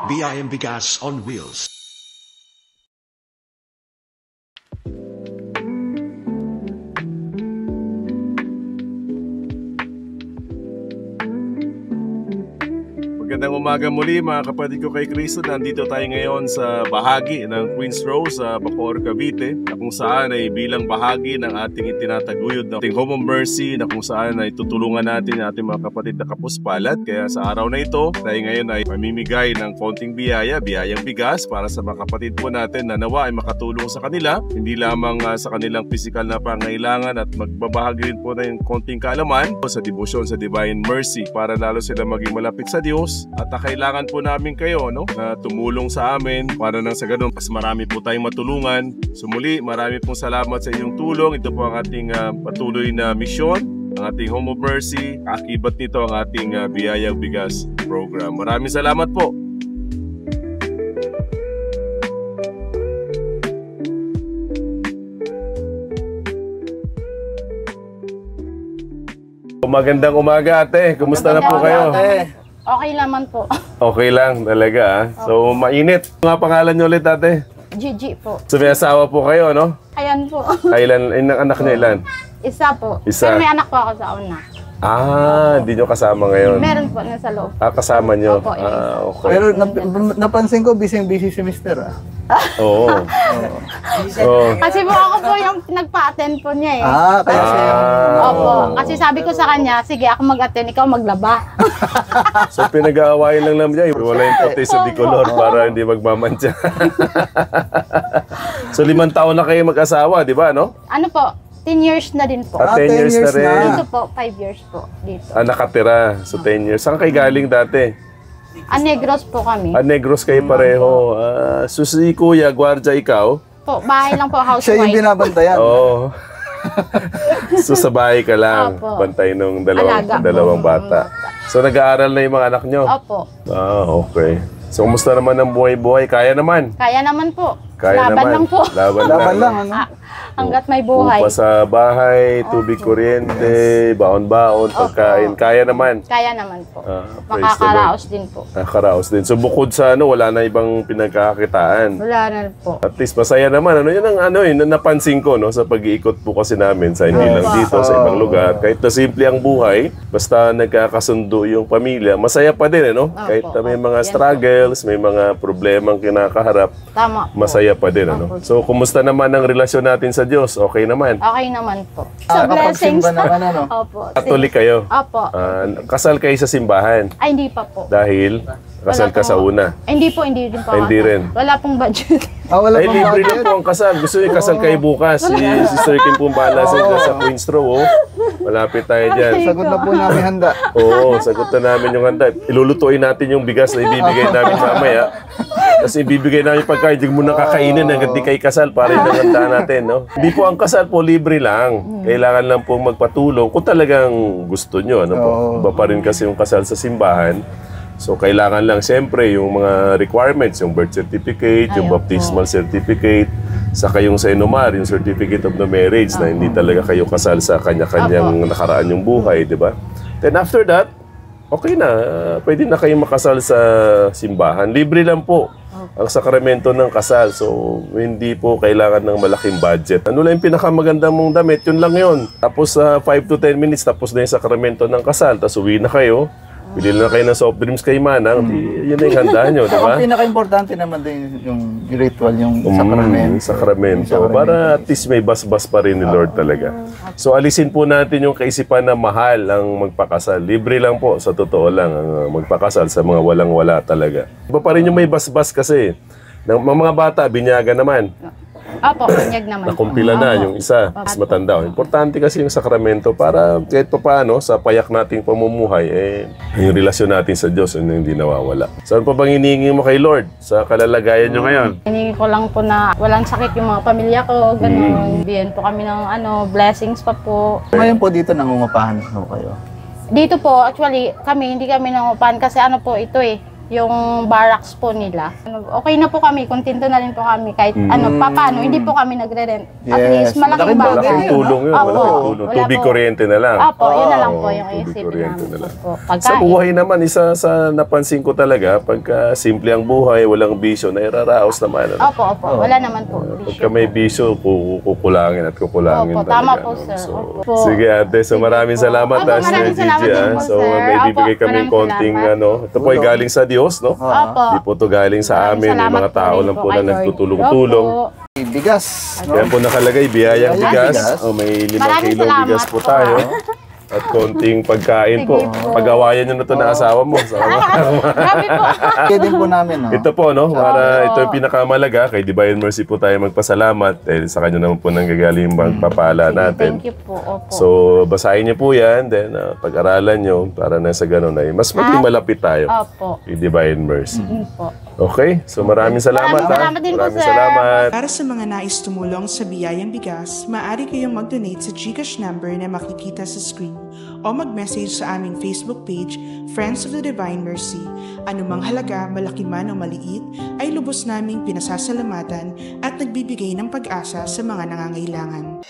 BIM Bigas on Wheels. Magandang umaga muli mga kapatid ko kay Cristo. Nandito tayo ngayon sa bahagi ng Queens Row sa Bacoor, Cavite, na kung saan ay bilang bahagi ng ating itinataguyod ng ating Home of Mercy, na kung saan ay tutulungan natin ang ating mga kapatid na kapuspalad. Kaya sa araw na ito, tayo ngayon ay mamimigay ng konting biyayang bigas para sa mga kapatid po natin na nawa ay makatulong sa kanila, hindi lamang sa kanilang pisikal na pangailangan, at magbabahagi rin po ng konting kaalaman sa debosyon sa Divine Mercy para lalo sila maging malapit sa Diyos. At kailangan po namin kayo na tumulong sa amin para nang sa ganun mas marami po tayong matulungan. So muli, marami pong salamat sa inyong tulong. Ito po ang ating patuloy na misyon, ang ating Home of Mercy. Akibat nito ang ating Biyayang Bigas program. Maraming salamat po. Magandang umaga, ate. Kumusta na po kayo? Okay naman po. Okay lang talaga. So, mainit. Nga pangalan niyo ulit, ate? Gigi po. So, may asawa po kayo, no? Ayan po. Ilan anak niyo, ilan? Isa po. Isa. Pero may anak po ako sa una. Hindi nyo kasama ngayon. Meron po nasa loob. Kasama nyo? Opo, Okay. Pero napansin ko, busy si Mister, Oo. Kasi po ako po yung nagpa-attend po niya eh. Kaya siya. Opo. Kasi sabi ko sa kanya, sige ako mag-attend, ikaw maglaba. So, pinag-aawain lang naman niya. Wala yung puti sa bicolor para hindi magmamantya. So, 5 taon na kayo mag-asawa, di ba, no? Ano po? 10 years na din po. 10 years na rin. Dito po, 5 years po. Dito. Nakatira. So, 10 years. Saan kayo galing dati? Negros po kami. Negros kayo pareho. So, si Kuya, gwardiya ikaw? Po, bahay lang po, housewife. Siya yung binabantayan. Oo. So, sa bahay ka lang. Opo. Bantay nung Alaga dalawang po. bata. So, nag-aaral na yung mga anak nyo? Opo. Okay. So, kumusta naman ang buhay-buhay? Kaya naman? Kaya naman po. Kaya Laban naman. lang po. Laban lang, ano? Hanggat may buhay. Upa sa bahay, tubig, kuryente, baon-baon, pagkain. Kaya naman. Kaya naman po. Praise Makakaraos din po. Nakakaraos din. So, bukod sa wala na ibang pinagkakakitaan. Wala na po. At least masaya naman. Yun ang napansin ko sa pag-iikot po kasi namin sa hindi lang dito, sa ibang lugar. Kahit na simple ang buhay, basta nagkakasundo yung pamilya, masaya pa din, Kahit na may mga struggles, may mga problemang kinakaharap, Tama po. masaya pa din, So, kumusta naman ang relasyon natin sa Diyos? Okay naman? Okay naman po. Sa blessings kapagsimba naman, Opo. Katolik kayo? Opo. Kasal kayo sa simbahan? Ay, hindi pa po. Dahil kasal ka sa una? Hindi po, hindi din pa. Hindi rin? Wala pong budget. Wala Ay, libre lang po ang kasal. Gusto niyo kasal kayo bukas. Si Sister Kim pong bahala sa Queens Row. Malapit tayo dyan. Sagot na po namin handa. Oo, sagot na namin yung handa. Ilulutuin natin yung bigas na ibibigay namin mamaya. Kasi ibibigay namin pagkain, hindi mo na kakainin hanggang di kayo kasal para inanganda natin, Hindi po ang kasal po, libre lang. Kailangan lang po magpatulong kung talagang gusto nyo, po. Iba pa rin kasi yung kasal sa simbahan. So, kailangan lang siyempre yung mga requirements, yung birth certificate, yung baptismal certificate, saka yung sa Enomar, yung certificate of the marriage na hindi talaga kayo kasal sa kanya-kanyang nakaraan yung buhay, di ba? Then after that, okay na. Pwede na kayo makasal sa simbahan. Libre lang po ang sakramento ng kasal. So, hindi po kailangan ng malaking budget. Ano lang yung pinakamaganda mong damit, yun lang yun. Tapos 5 to 10 minutes, tapos na yung sakramento ng kasal. Tapos uwi na kayo. Bili na kayo ng soft drinks kay Manang. Yun na yung handa nyo, di ba? Ang pinaka-importante naman din yung ritual, yung sakramento. Sakramento. Para at least may bas-bas pa rin ni Lord talaga. So, alisin po natin yung kaisipan na mahal ang magpakasal. Libre lang po, sa totoo lang, ang magpakasal sa mga walang-wala talaga. Iba pa rin yung may bas-bas kasi. Ng mga bata, binyaga naman. Opo, kanyag naman. Nakumpila na yung isa, mas matanda. Importante kasi yung sakramento para kahit pa paano sa payak nating pamumuhay, yung relasyon natin sa Diyos hindi nawawala. Saan pa bang hinihingi mo kay Lord sa kalalagayan nyo ngayon? Hinihingi ko lang po na walang sakit yung mga pamilya ko, gano'n. Biyan po kami ng blessings pa po. Ngayon po dito nangungupahan po kayo? Dito po, actually, hindi kami nangupahan kasi ito yung barracks po nila. Okay na po kami, kontento na rin po kami kahit paano, hindi po kami nagre-rent. At Yes, least malaking malaking bagay. Malaking tulong yun, Opo. malaking tulong. Wala Tubig po. kuryente na lang. Opo, yun na lang po Oo, yung tubig isipin kuryente namin. na lang. Opo, Sa pagkain. buhay naman, isa sa napansin ko talaga, pagka simple ang buhay, walang bisyo, nairaraos naman. Ano? Opo, wala naman po. Pagka may bisyo, kukulangin at kukulangin Opo, talaga. tama po, no? sir. So, Opo. sige ate, so maraming salamat Opo, maraming Gigi. salamat din po, So sir. may bibigay Opo, kaming maraming konting salamat. ito po ay galing sa Diyos, no? Opo. Hindi po ito galing sa Maraming amin, yung salamat mga tao rin lang po kay na Lord. nagtutulong-tulong. Opo. Bigas. No? Kaya po nakalagay, biyayang bigas. bigas. O may 5 Maraming kilong salamat bigas po po, tayo. At konting pagkain po. Sige po. Pag-awayan nyo na ito na asawa mo. Grabe po. Kaya din po namin, no? Ito po, no? Para ito yung pinakamalaga. Kay Divine Mercy po tayo magpasalamat. Sa kanya naman po nanggagaling yung magpapala natin. Thank you po. Opo. So, basahin niyo po yan. Then, pag-aralan nyo para na sa ganun ay mas maging malapit tayo. Opo. Kay Divine Mercy. Po. Okay? So, maraming salamat. Maraming salamat din po, Maraming sir. salamat. Para sa mga nais tumulong sa Biyayang Bigas, maaari kayong mag-donate sa GCash number na makikita sa screen o mag-message sa aming Facebook page, Friends of the Divine Mercy. Anumang halaga, malaki man o maliit, ay lubos naming pinasasalamatan at nagbibigay ng pag-asa sa mga nangangailangan.